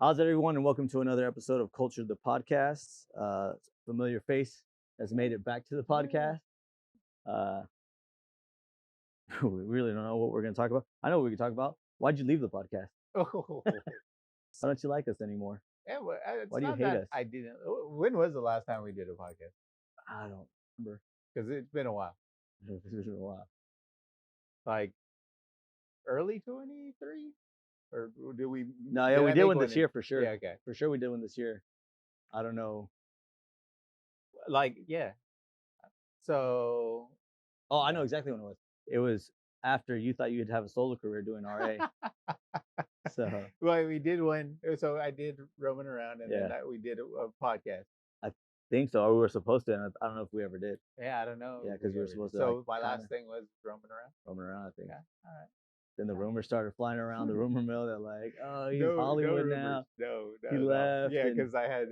How's everyone, and welcome to another episode of Culture the Podcast. Familiar face has made it back to the podcast. Uh, we really don't know what we're going to talk about. I know what we can talk about. Why'd you leave the podcast? Oh, Why don't you like us anymore? yeah, well, it's Why do you not hate that us? I didn't. When was the last time we did a podcast? I don't remember. Because it's been a while. It's been a while. Like early 23, or did we? No, yeah, we I did make one this year for sure. Yeah, okay. For sure, we did one this year. I don't know. Like yeah. So. Oh, I know exactly when it was. It was after you thought you'd have a solo career doing RA. So well, we did one. So I did roaming around, and Yeah. then we did a podcast. I think so. Or we were supposed to, and I don't know if we ever did. Yeah, I don't know. Yeah, if because we were ever did. supposed to. So like, my kinda last thing was roaming around. roaming around, I think. Yeah. All right. Then the rumors started flying around the rumor mill that like, oh, he's No Hollywood rumors. now. No, He left. Yeah, and- because I had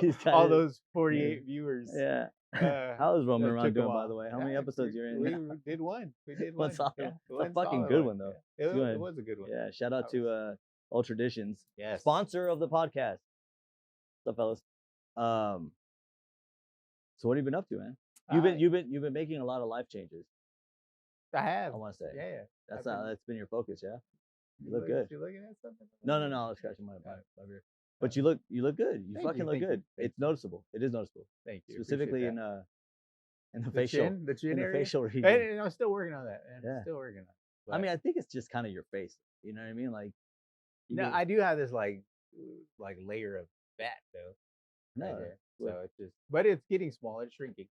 He's all kinda- those 48 viewers. Yeah. Uh, How is roaming that around took a doing, by while. the way? How many Yeah, episodes you're in? We now? did one. We did One one. solid Yeah, one. It's a one fucking solid good one. one, though. Yeah. good. It was a good one. Yeah. Shout out That to Ultra Traditions, Yes. sponsor of the podcast. What's up, fellas? So what have you been up to, man? You've been making a lot of life changes. I have. I want to say. Yeah. That's been your focus, yeah. You look good. You looking at something? No. I was scratching my beard. But you look good. You Thank fucking you, look thank you, good. thank It's noticeable. It is noticeable. Thank you. Specifically Appreciate in the that. facial, the chin in the area. facial region. And I'm still working on that. Man. Yeah. Still working on it. I mean, I think it's just kind of your face. You know what I mean? Like, you no, get- I do have this like layer of fat though. no, Right there. look, So it's just, but it's getting smaller. It's shrinking.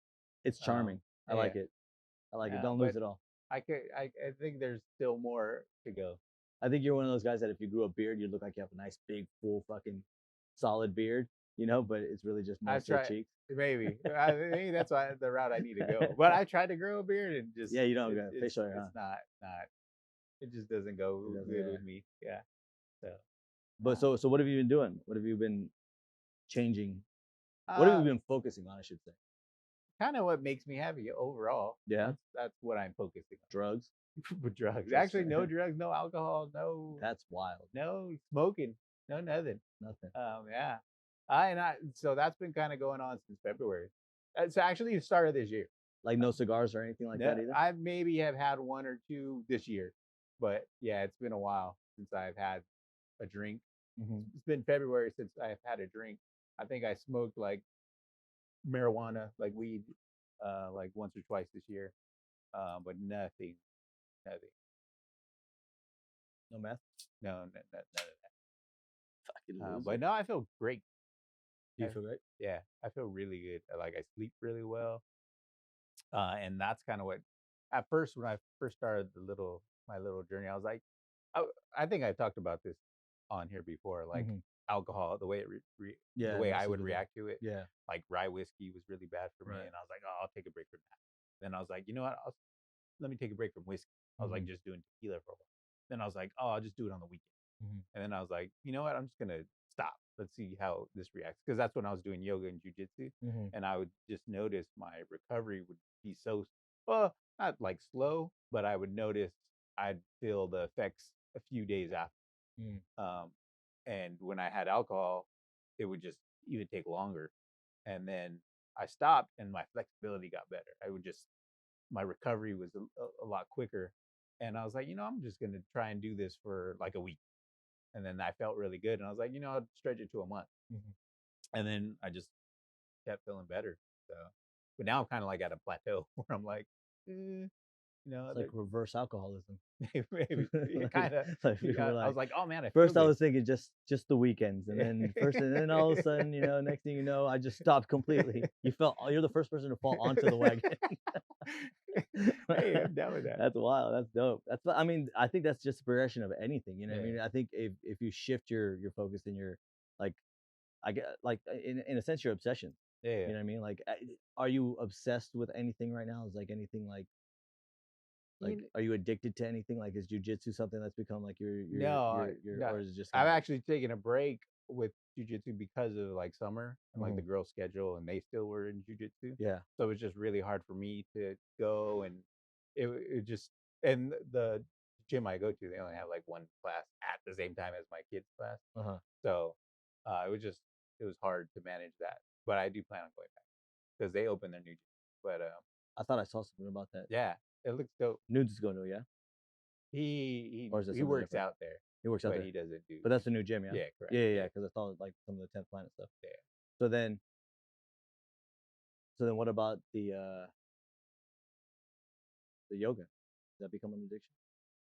it's charming. I like it. I like it. Don't lose it all. I think there's still more to go. I think you're one of those guys that if you grew a beard, you'd look like you have a nice, big, full, fucking, solid beard. You know, but it's really just mostly cheeks. Maybe. Maybe that's why the route I need to go. But I tried to grow a beard and just Yeah, you don't get facial hair. It's not. It just doesn't go good with me. Yeah. So. But so what have you been doing? What have you been changing? What have you been focusing on? I should say. Kind of what makes me happy overall. Yeah. That's what I'm focusing on. Drugs. With drugs. Actually, no drugs, no alcohol, no. That's wild. No smoking, no nothing. Nothing. Yeah. So that's been kind of going on since February. It's actually the start of this year. Like no cigars or anything like that either. I maybe have had one or two this year, but yeah, it's been a while since I've had a drink. Mm-hmm. It's been February since I've had a drink. I think I smoked like marijuana, like weed, like once or twice this year, but nothing. No meth. No, none of that. Fucking But no, I feel great. Do you feel great? Yeah, I feel really good. Like I sleep really well, and that's kind of what. At first, when I first started my little journey, I was like, I think I talked about this on here before, like alcohol, the way the way I would react to it. Yeah. Like rye whiskey was really bad for me, Right. and I was like, oh, I'll take a break from that. Then I was like, you know what? Let me take a break from whiskey. I was like just doing tequila for a while. Then I was like, oh, I'll just do it on the weekend. And then I was like, you know what? I'm just gonna stop. Let's see how this reacts. Because that's when I was doing yoga and jujitsu, and I would just notice my recovery would be so not like slow, but I would notice I'd feel the effects a few days after. And when I had alcohol, it would just even take longer. And then I stopped, and my flexibility got better. My recovery was a lot quicker. And I was like, I'm just gonna try and do this for like a week. And then I felt really good, and I was like, I'll stretch it to a month. And then I just kept feeling better. So, but now I'm kind of like at a plateau where I'm like, It's like reverse alcoholism. maybe kind of. Like I was like, oh man, I first feel I good. was thinking just the weekends, and then all of a sudden, next thing you know, I just stopped completely. You're the first person to fall onto the wagon. Hey, I'm down with that. That's wild. That's dope. I mean, I think that's just a progression of anything. You know what I mean? I think if you shift your focus and your like, I get like in a sense your obsession. Yeah. You know what I mean? Like, are you obsessed with anything right now? Is like anything like are you addicted to anything? Like, is jujitsu something that's become like your No. or is it just I've actually taken a break with jujitsu because of like summer and like the girls' schedule, and they still were in jujitsu. Yeah. So it was just really hard for me to go, and it just and the gym I go to, they only have like one class at the same time as my kids' class. Uh-huh. So it was hard to manage that. But I do plan on going back because they opened their new gym. But I thought I saw something about that. yeah, it looks dope. Nudes is going to, yeah? Or is it He something works different? out there, He works out but there. he doesn't do. But that's a new gym, yeah? Yeah, correct. Yeah, because I saw like some of the 10th Planet stuff. Yeah. So then what about the yoga? Does that become an addiction?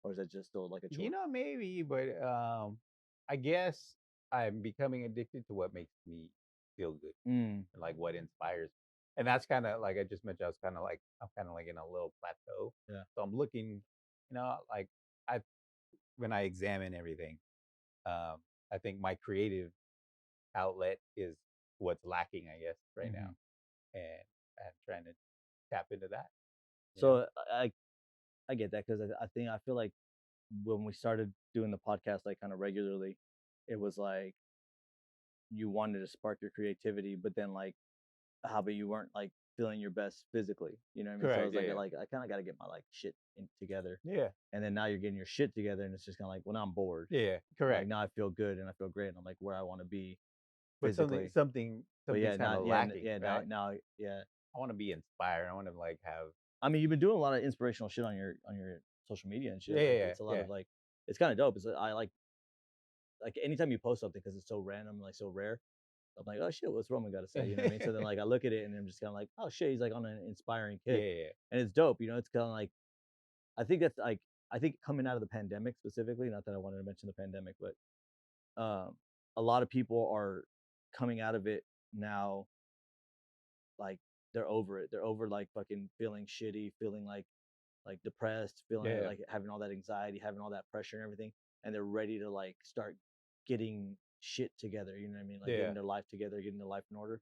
Or is that just still like a chore? You know, maybe, but I guess I'm becoming addicted to what makes me feel good and like what inspires me. And that's kind of like I just mentioned. I'm kind of like in a little plateau. Yeah. So I'm looking, like I when I examine everything, I think my creative outlet is what's lacking, I guess, right now, and I'm trying to tap into that. So I get that because I feel like when we started doing the podcast like kind of regularly, it was like you wanted to spark your creativity, but then like how about you weren't like feeling your best physically, you know what I mean? So I was Correct. Yeah. like I kind of got to get my like shit together, Yeah. and then now you're getting your shit together, and it's just kind of like, well, now I'm bored. Yeah. Like Correct. now I feel good and I feel great, and I'm like where I want to be But physically. something's kind of lacking. Right? Now yeah. I want to be inspired. I want to like have. I mean, you've been doing a lot of inspirational shit on your social media and shit. Yeah, Like, yeah, it's a lot yeah. of like, it's kind of dope. It's I like anytime you post something because it's so random, like so rare. I'm like, oh shit, what's Roman got to say? You know what I mean? So then like I look at it and I'm just kind of like, oh shit, he's like on an inspiring Yeah, kick, yeah, and it's dope. You know, it's kind of like I think that's like I think coming out of the pandemic specifically. Not that I wanted to mention the pandemic, but a lot of people are coming out of it now like they're over it. They're over like fucking feeling shitty, feeling like depressed, feeling Yeah. like having all that anxiety, having all that pressure and everything, and they're ready to like start getting shit together. You know what I mean? Like Yeah. getting their life together, getting their life in order.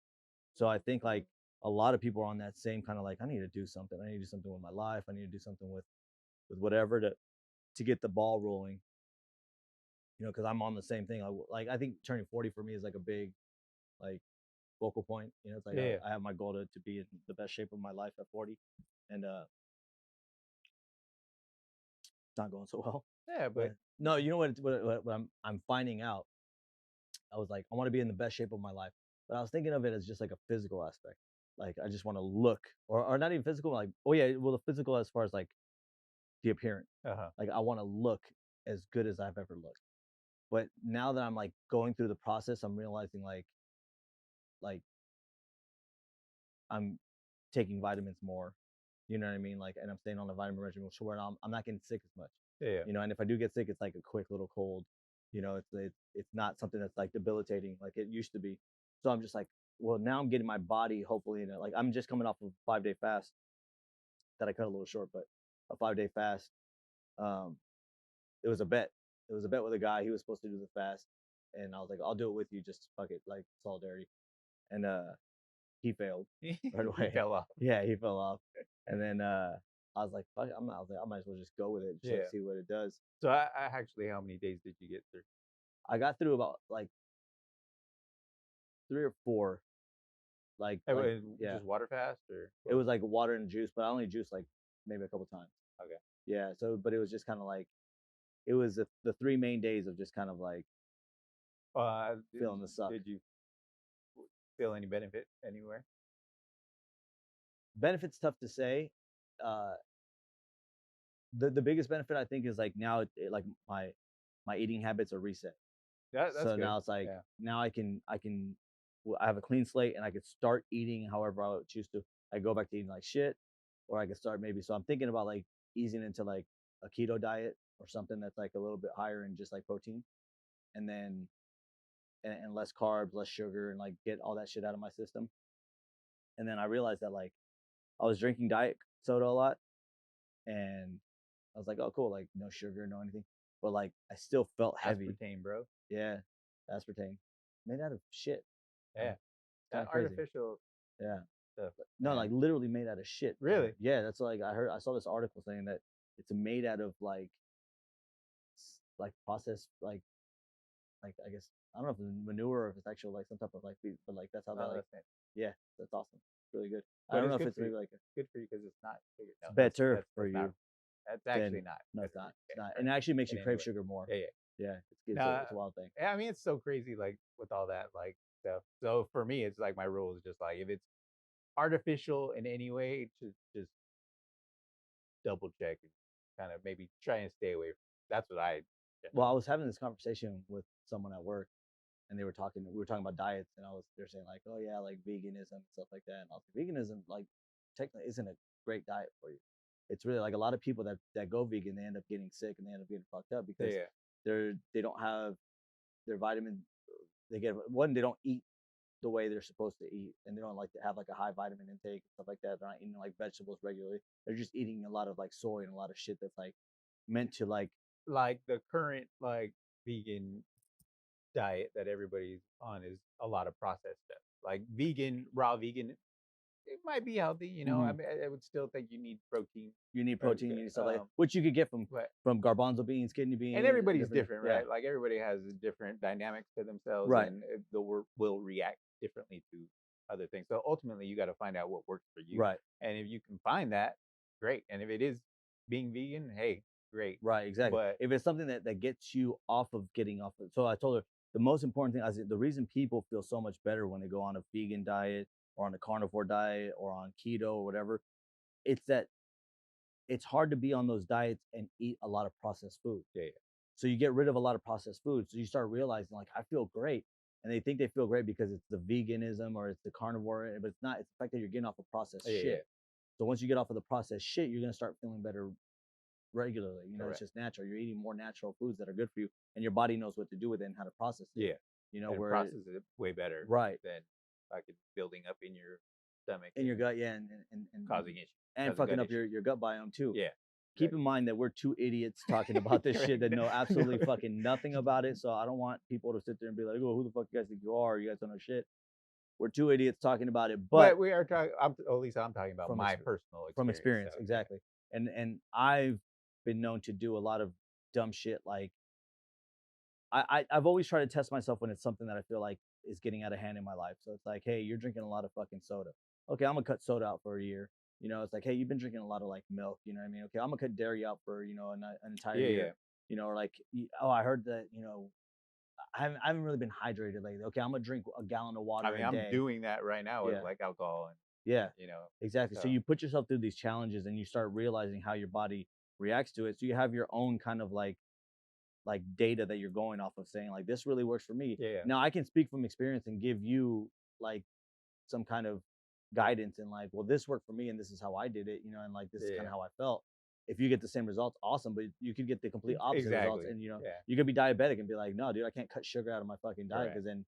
So I think like a lot of people are on that same kind of like I need to do something. I need to do something with my life. I need to do something with whatever to get the ball rolling. You know, because I'm on the same thing. I think turning 40 for me is like a big like focal point. You know, it's like Yeah. I have my goal to be in the best shape of my life at 40, and it's not going so well. Yeah, but no, you know what I'm finding out. I was like, I want to be in the best shape of my life, but I was thinking of it as just like a physical aspect. Like I just want to look, or not even physical. Like oh yeah, well the physical as far as like the appearance. Like I want to look as good as I've ever looked. But now that I'm like going through the process, I'm realizing like I'm taking vitamins more. You know what I mean? Like, and I'm staying on a vitamin regimen, so where I'm not getting sick as much. yeah. You know, and if I do get sick, it's like a quick little cold. You know, it's not something that's like debilitating like it used to be. So I'm just like, well, now I'm getting my body hopefully in it. Like I'm just coming off of a 5-day fast that I cut a little short, but a 5-day fast. Um, it was a bet. It was a bet with a guy. He was supposed to do the fast, and I was like, I'll do it with you. Just fuck it, like solidarity. And he failed right away. He fell off. Yeah, he fell off. And then I was like, fuck it, I was like, I might as well just go with it, just like, see what it does. So I actually, how many days did you get through? I got through about like 3 or 4. Like yeah, just water fast or it was like water and juice, but I only juiced like maybe a couple times. Okay. Yeah. So, but it was just kind of like it was the 3 main days of just kind of like feeling the suck. Did you feel any benefit anywhere? Benefit's tough to say. The biggest benefit I think is like now like my eating habits are reset. That's so good. now it's like now I can I have a clean slate and I could start eating however I would choose to. I go back to eating like shit, or I could start maybe. So I'm thinking about like easing into like a keto diet or something that's like a little bit higher in just like protein, and then and less carbs, less sugar, and like get all that shit out of my system. And then I realized that like I was drinking diet soda a lot, and I was like, oh cool, like no sugar, no anything, but like I still felt heavy. Aspartame, bro. Yeah, aspartame, made out of shit. Yeah, that crazy. artificial. Yeah. Stuff. No, like literally made out of shit. Really? Yeah, that's like I saw this article saying that it's made out of like processed like I guess I don't know if it's manure or if it's actual like some type of like but like that's how that like yeah, that's awesome. It's really good. But I don't know if it's maybe like good for you because it's not sugar. It's better for you. That's actually not. No, good it's not. for It's you. not. And it actually makes In you any crave way. sugar more. Yeah, yeah. Yeah, Nah, it's a wild thing. I mean, it's so crazy, like with all that like stuff. So for me, it's like my rule is just like if it's artificial in any way, just double check and kind of maybe try and stay away from. That's what I Well, I generally. was having this conversation with someone at work, and they were talking. We were talking about diets, and they're saying like, oh yeah, like veganism and stuff like that. And I was like, veganism, like, technically, isn't a great diet for you. It's really like a lot of people that go vegan, they end up getting sick and they end up getting fucked up Yeah, because yeah, they don't have their vitamin. They get one, they don't eat the way they're supposed to eat, and they don't like to have like a high vitamin intake and stuff like that. They're not eating like vegetables regularly. They're just eating a lot of like soy and a lot of shit that's like meant to like like the current like vegan diet that everybody's on is a lot of processed stuff. Like vegan, raw vegan, it might be healthy. I mhm. mean, I would still think you need protein. You need Or, protein, you need stuff like that, which you could get but from garbanzo beans, kidney and beans, everybody's different. different, Yeah, right? Like everybody has different dynamics to themselves, right, and will react differently to other things. So ultimately, you got to find out what works for you, right, and if you can find that, great. And if it is being vegan, hey, great. right, exactly. But If it's something that gets you off of getting off of, so I told her the most important thing. I said the reason people feel so much better when they go on a vegan diet or on a carnivore diet or on keto or whatever, it's that it's hard to be on those diets and eat a lot of processed food. yeah, So you get rid of a lot of processed food. So you start realizing like I feel great. And they think they feel great because it's the veganism or it's the carnivore, but it's not. It's the fact that you're getting off of processed yeah, yeah, shit. So once you get off of the processed shit, you're gonna start feeling better regularly. It's correct, just natural. You're eating more natural foods that are good for you, and your body knows what to do with it and how to process it. yeah. And it Where processes it way better right than like it's building up in your stomach in and your gut, yeah, and causing issues, and causing fucking gut up issues. your gut biome too. Yeah, Keep in mind that we're two idiots talking about this shit correct. that know absolutely No, fucking nothing about it. So I don't want people to sit there and be like, "Oh, who the fuck you guys think you are? You guys don't know shit." We're two idiots talking about it, but but we are talking. At least I'm talking about from my personal from experience. experience, So yeah, exactly. And I've been known to do a lot of dumb shit. Like I've always tried to test myself when it's something that I feel like is getting out of hand in my life. So it's like, hey, you're drinking a lot of fucking soda. Okay, I'm gonna cut soda out for a year. It's like, hey, you've been drinking a lot of like milk. You know what I mean? Okay, I'm gonna cut dairy out for an entire yeah, yeah. year. Or like, oh, I heard that I haven't really been hydrated lately. Okay, I'm gonna drink a gallon of I water mean, a I'm day. doing that right now with Yeah, like alcohol and yeah, you know. exactly. So So you put yourself through these challenges and you start realizing how your body reacts to it. So you have your own kind of like data that you're going off of saying like this really works for me. yeah, yeah, Now I can speak from experience and give you like some kind of guidance and like, well, this worked for me and this is how I did it, and like this is kind yeah, of how I felt. If you get the same results, awesome, but you could get the complete opposite results, exactly. and Yeah, you could be diabetic and be like, no, dude, I can't cut sugar out of my fucking diet correct. because then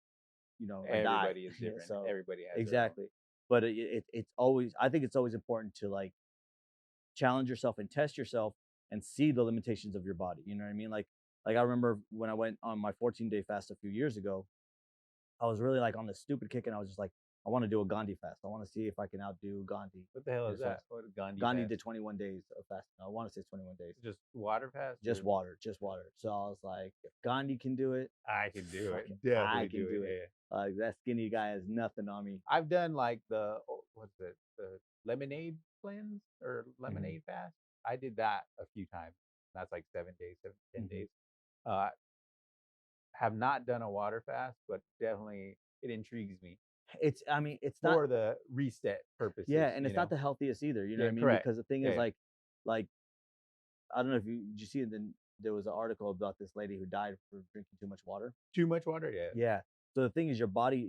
I die. Everybody is different. So Everybody has their own. exactly, but it's always, I think it's always important to like challenge yourself and test yourself and see the limitations of your body. You know what I mean? Like I remember when I went on my 14-day fast a few years ago, I was really like on this stupid kick, and I was just like, I want to do a Gandhi fast. I want to see if I can outdo Gandhi What the hell in is his that? fast. What is Gandhi Gandhi fast? did 21 days of fasting. I want to say 21 days. Just water fast Just or water, just water. So I was like, if Gandhi can do it, I can do it. fucking I Definitely can do it. do it. Yeah. That skinny guy has nothing on me. I've done like what's it, the lemonade cleanse or Hmm. lemonade fast. I did that a few times. That's like 7 days, 7 to 10 days. Hmm. Uh, have not done a water fast, but definitely it intrigues me I mean, it's not, for the reset yeah, purposes. and it's not the healthiest either. You know what Yeah, I mean? correct. Because the thing Yeah, is yeah. like I don't know if did you see it. Then there was an article about this lady who died for drinking too much water. Too much water. Yeah, Yeah. So the thing is, your body.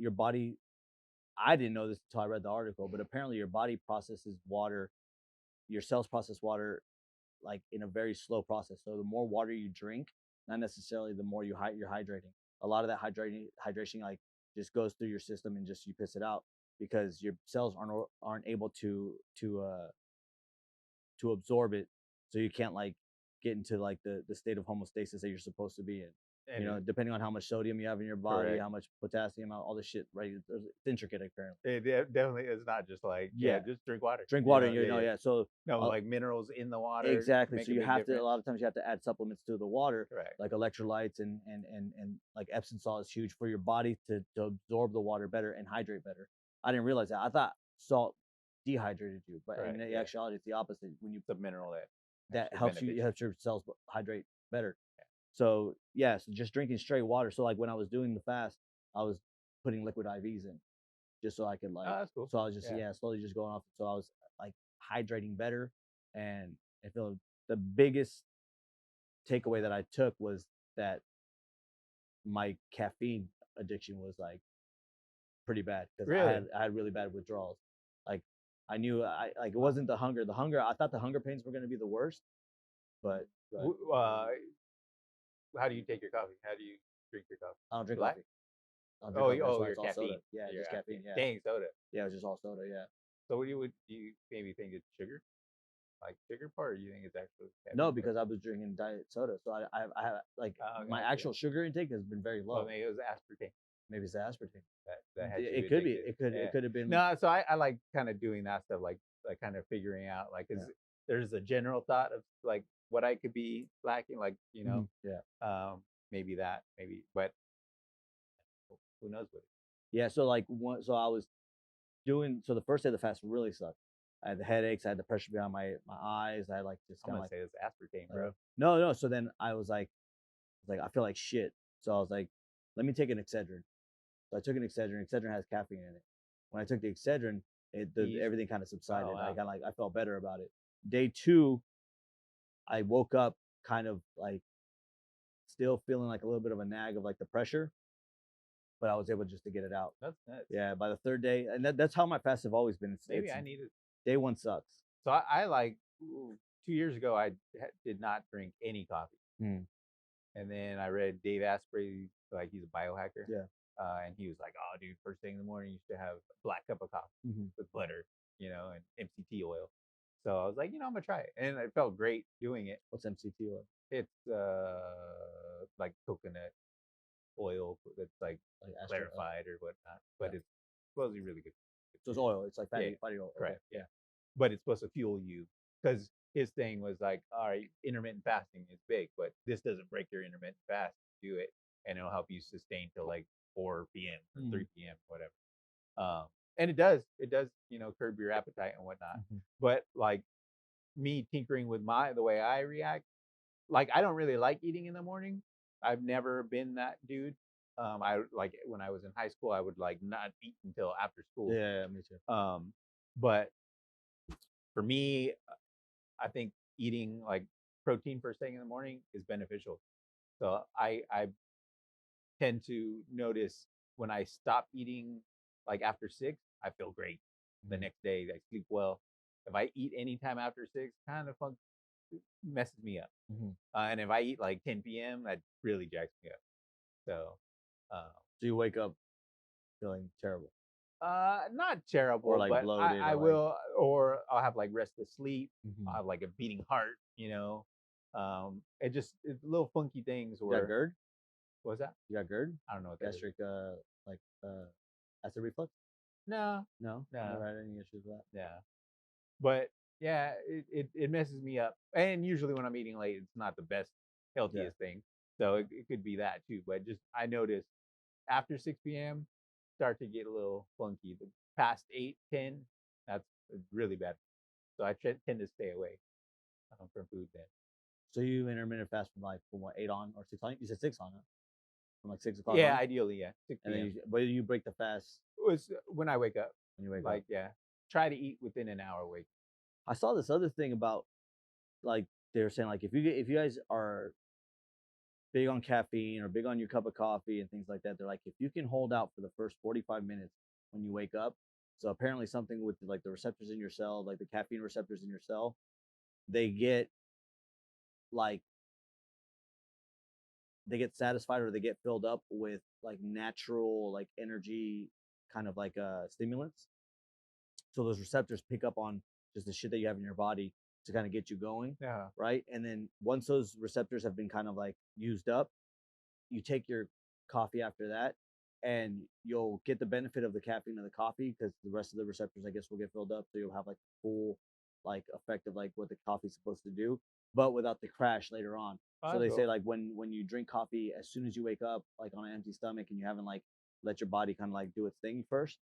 I didn't know this until I read the article, but apparently your body processes water, your cells process water like in a very slow process. So the more water you drink, not necessarily the more you're hydrating. A lot of that hydration like just goes through your system and just you piss it out because your cells aren't able to absorb it, so you can't like get into like the state of homeostasis that you're supposed to be in. and it, Depending on how much sodium you have in your body, correct. how much potassium, all this shit, right? It's intricate apparently. Definitely is not just like Yeah, just drink water. drink water. Yeah, yeah. Yeah. So No, uh, like minerals in the water exactly. make So a you big have to, a difference. lot of times you have to add supplements to the water, Correct. like electrolytes and like Epsom salt is huge for your body to absorb the water better and hydrate better. I didn't realize that. I thought salt dehydrated you, but Correct. in Yeah. actuality, it's the opposite. When you It's a mineral that that actually helps you beneficial. helps your cells hydrate better. So yeah, so just drinking straight water. So like when I was doing the fast, I was putting liquid IVs in just so I could Oh, like. that's cool. So I was just Yeah. slowly just going off. So I was like hydrating better, and I feel the biggest takeaway that I took was that my caffeine addiction was like pretty bad because Really? I had really bad withdrawals. Like I knew I like it wasn't the hunger. The hunger I thought the hunger pains were gonna be the worst, but How do you take your coffee? How do you drink your coffee? I don't drink Black? coffee. I don't drink coffee. That's why Your it's all soda. caffeine. Yeah, Your just caffeine. Yeah, Dang soda. yeah, it's just all soda. Yeah. So what do you maybe think it's sugar? Like sugar part, or you think it's actually No, caffeine part? because I was drinking diet soda, so I have like Oh, my gotcha. actual sugar intake has been very Well, low. maybe it was aspartame Maybe it's the aspartame. that had you It could be. addicted. It Yeah. could have been. No, so I like kind of doing that stuff, like kind of figuring out, like, Yeah. there's a general thought of like what I could be lacking, like, Yeah. maybe that, but who knows what. Yeah. So like so I was doing so the first day of the fast really sucked. I had the headaches. I had the pressure behind my eyes. I had like just I'm kind of gonna like say it's aspartame, bro. no. So then I was like I feel like shit. So I was like, let me take an Excedrin. So I took an Excedrin. Excedrin has caffeine in it. When I took the Excedrin, everything kind of subsided. Oh, wow. I felt better about it. Day 2, I woke up kind of like still feeling like a little bit of a nag of like the pressure, but I was able just to get it out. That's nuts. Yeah, by the third day, and that's how my fasts have always been. Maybe I need it. Day 1 sucks. So I like 2 years ago, I did not drink any coffee. Mm. And then I read Dave Asprey, like he's a biohacker. Yeah. And he was like, "Oh, dude, first thing in the morning, you should have a black cup of coffee with butter, and MCT oil." So I was like, I'm gonna try it, and it felt great doing it. What's MCT oil? It's like coconut oil that's like clarified or whatnot, but it's supposedly really good. So it's oil. It's like fatty oil. Correct. Okay. Yeah. But it's supposed to fuel you, because his thing was like, all right, intermittent fasting is big, but this doesn't break your intermittent fast. Do it, and it'll help you sustain till like 4 p.m. or 3 p.m. whatever. And it does, curb your appetite and whatnot. But like me tinkering with the way I react, like I don't really like eating in the morning. I've never been that dude. I like when I was in high school, I would like not eat until after school. Yeah, me too. But for me, I think eating like protein first thing in the morning is beneficial. So I tend to notice when I stop eating like after 6, I feel great. The next day, I sleep well. If I eat anytime after 6, kind of messes me up. And if I eat like 10 p.m., that really jacks me up. So you wake up feeling terrible. Not terrible, or like but bloated. I will, or I'll have like restless sleep. I'll Like, have like a beating heart. It's little funky things. you got GERD? What's that? You got GERD? I don't know what that is. Gastric, like acid reflux? No, Never had any issues with that. yeah, but yeah, it messes me up. And usually when I'm eating late, it's not the best, healthiest thing. So it could be that too. But just I noticed after 6 p.m. start to get a little funky. The past 8, 10, that's really bad. So I tend to stay away from food then. So you intermittent fast from what, 8 on or 6 on? You said 6 on, huh? From like 6 o'clock. Yeah, on? ideally, yeah. 6 And p.m. then but you break the fast It was when I wake up. when you wake Like up. yeah, try to eat within an hour wake. I saw this other thing about like they were saying like if you guys are big on caffeine or big on your cup of coffee and things like that, they're like if you can hold out for the first 45 minutes when you wake up. So apparently something with like the receptors in your cell, like the caffeine receptors in your cell, they get like they get satisfied or they get filled up with like natural like energy kind of like stimulants. So those receptors pick up on just the shit that you have in your body to kind of get you going. Yeah. Right. And then once those receptors have been kind of like used up, you take your coffee after that and you'll get the benefit of the caffeine of the coffee because the rest of the receptors, I guess, will get filled up. So you'll have like full like effect of like what the coffee's supposed to do, but without the crash later on. So they say like when you drink coffee as soon as you wake up, like on an empty stomach, and you haven't like let your body kind of like do its thing first,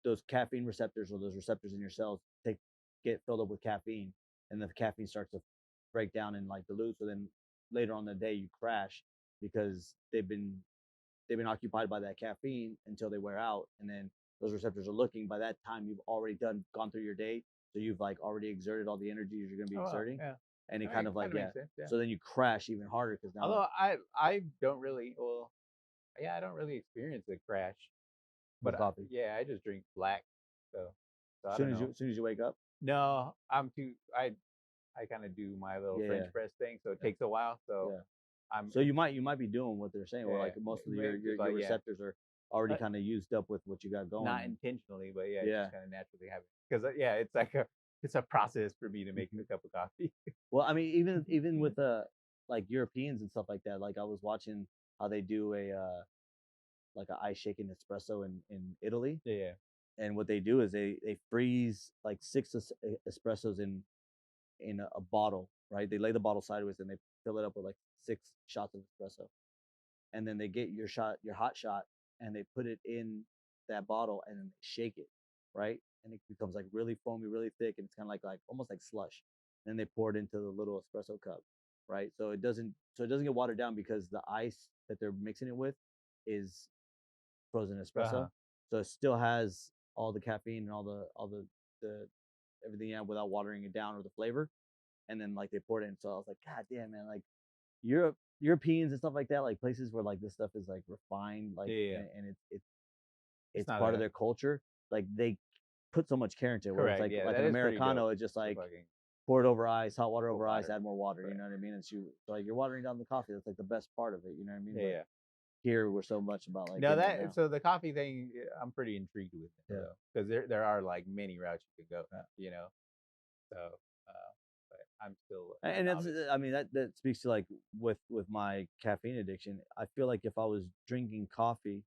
those caffeine receptors or those receptors in your cells get filled up with caffeine, and the caffeine starts to break down and like dilute. So then later on in the day you crash because they've been occupied by that caffeine until they wear out, and then those receptors are looking. By that time, you've already gone through your day, so you've like already exerted all the energy you're going to be Oh, wow, exerting, yeah. and it I mean, kind of it like kind of makes sense. Yeah. So then you crash even harder because now Although I don't really I don't really experience the crash, with but coffee, yeah, I just drink black. So I soon don't as know. soon as you wake up, No, I'm too. I kind of do my little yeah, French press thing, so it takes a while. So yeah. I'm So you might be doing what they're saying, where yeah, like most of maybe just your like yeah, receptors are already uh, kind of used up with what you got going. not intentionally, but yeah, it Yeah. just kind of naturally happens. Because yeah, it's a process for me to make Mhm. a cup of coffee. Well, I mean, even with like Europeans and stuff like that. Like I was watching how they do a like a ice shaken espresso in Italy, Yeah, and what they do is they freeze like six espressos in a bottle, right? They lay the bottle sideways and they fill it up with like 6 shots of espresso, and then they get your hot shot, and they put it in that bottle and then they shake it, right? And it becomes like really foamy, really thick, and it's kind of like almost like slush. Then they pour it into the little espresso cup, right? So it doesn't get watered down because the ice that they're mixing it with is frozen uh-huh. espresso. So it still has all the caffeine and the everything in without watering it down or the flavor. And then like they poured it in. So I was like, God damn, man, like Europeans and stuff like that, like places where like this stuff is like refined, like Yeah. and It's it's not part of a their culture. Like they put so much care into it. Where it's correct. Yeah, like that an is pretty dope. Americano, it's just The like fucking pour it over ice, hot water cold over ice, water. add more water. You Right. know what I mean? It's so like you're watering down the coffee. That's like the best part of it. You know what I mean? Yeah, But yeah. here we're so much about like No, getting it down. so the coffee thing, I'm pretty intrigued with it Yeah. though, because there are like many routes you could go. Yeah. You know, so but I'm still a And that's novice. I mean that speaks to like with my caffeine addiction. I feel like if I was drinking coffee,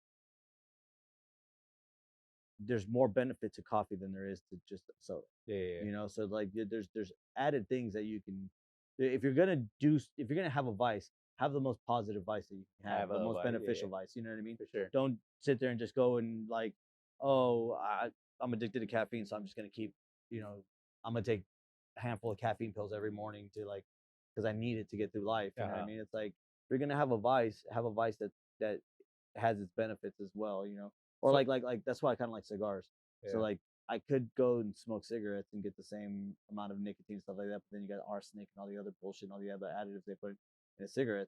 there's more benefit to coffee than there is to just soda. Yeah, yeah, You know, so like there's added things that you can if you're gonna have a vice, have the most positive vice that you can have, have the a most vice. Yeah, beneficial vice. You know what I mean? for sure. Don't sit there and just go and like, oh, I'm addicted to caffeine, so I'm just gonna keep, I'm gonna take a handful of caffeine pills every morning to like, because I need it to get through life. You know what I mean? It's like if you're gonna have a vice that has its benefits as well. Or So like that's why I kind of like cigars. So yeah, like I could go and smoke cigarettes and get the same amount of nicotine stuff like that, but then you got arsenic and all the other bullshit and all the other additives they put in a cigarette,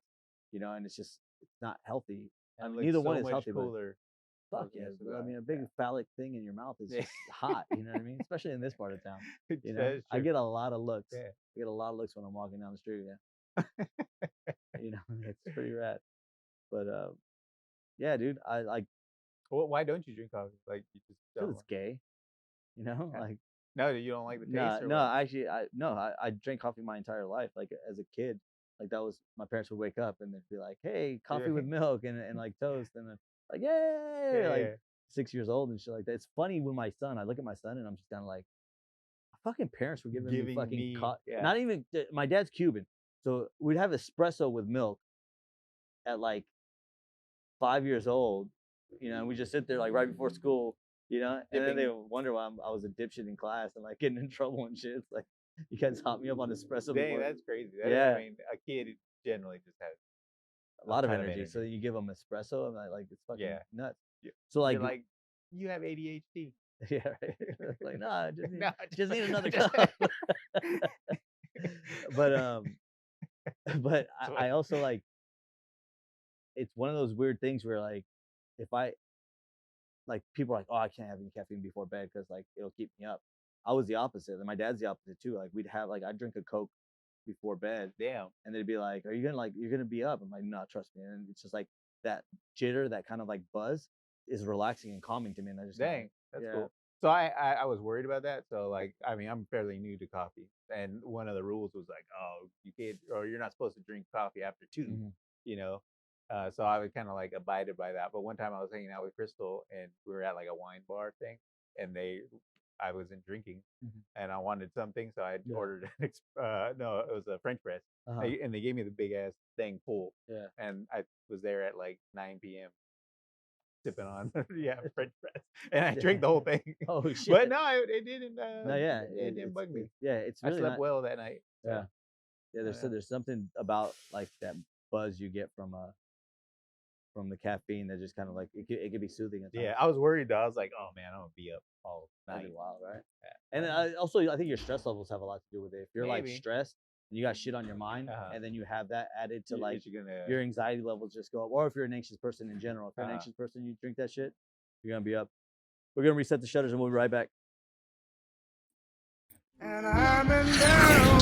and it's not healthy. I and it mean, looks neither so one is much healthy, but cooler. fuck Smoking yeah. a I cigar. mean, a big phallic thing in your mouth is Yeah, just hot. You know what I mean? Especially in this part of town. that is I true. get a lot of looks. Yeah. I get a lot of looks when I'm walking down the street. Yeah, it's pretty rad. But yeah, dude, I like Well, why don't you drink coffee? Like you just because don't. it's gay. Yeah. Like No, you don't like the no, taste or no, what? actually, I drank coffee my entire life. Like as a kid, like that was my parents would wake up and they'd be like, "Hey, coffee with Yeah, milk and like toast," and then like, "Yay!" yeah, Like yeah. 6 years old and shit like that. It's funny when my son, I look at my son and I'm just kind of like, my fucking parents were giving me Giving fucking me yeah. not even my dad's Cuban, so we'd have espresso with milk at like 5 years old, and we just sit there like right before school, and then they Dipping. would wonder why I was a dipshit in class and like getting in trouble and shit. It's like you guys hot me up on espresso Dang, before. that's crazy. I Yeah, mean, a kid generally just has a lot of ton of energy. So energy. you give them espresso and like it's fucking Yeah. nuts. You- So like You're like, you have ADHD. yeah, right? Like no, I No, just need another just cup. But but so I also like it's one of those weird things where like if I like people are like, oh, I can't have any caffeine before bed because like it'll keep me up. I was the opposite, and my dad's the opposite too. Like we'd have like I'd drink a Coke before bed, damn. and they'd be like, "Are you gonna you're gonna be up?" I'm like, "No, trust me." And it's just like that jitter, that kind of like buzz, is relaxing and calming to me. And I just Dang, that's yeah, cool. So I was worried about that. So like, I mean, I'm fairly new to coffee, and one of the rules was like, oh, you can't, or you're not supposed to drink coffee after 2. mhm, You know, so I would kind of like abided by that. But one time I was hanging out with Crystal, and we were at like a wine bar thing, and I wasn't drinking, mhm, and I wanted something, so I yeah, ordered no, it was a French press, uh-huh, and they gave me the big ass thing full, yeah. and I was there at like 9 p.m. sipping on yeah French press, and I drank the whole thing. Oh But shit! no, it didn't. No, yeah, It didn't bug me. yeah, it's I really slept not. well that night. So Yeah, Yeah, Yeah. there's something about like that buzz you get from the caffeine that just kind of like it could be soothing at times. Yeah, I was worried though. I was like, oh man, I'm gonna be up all That'd night. be wild, right? Yeah. And then also, I think your stress levels have a lot to do with it. If you're like Maybe. stressed and you got shit on your mind, Uh-huh. and then you have that added to like you're gonna, your anxiety levels just go up. Or if you're an anxious person in general, if you're an Uh-huh. anxious person, you drink that shit, you're gonna be up. We're gonna reset the shutters and we'll be right back. And I've been down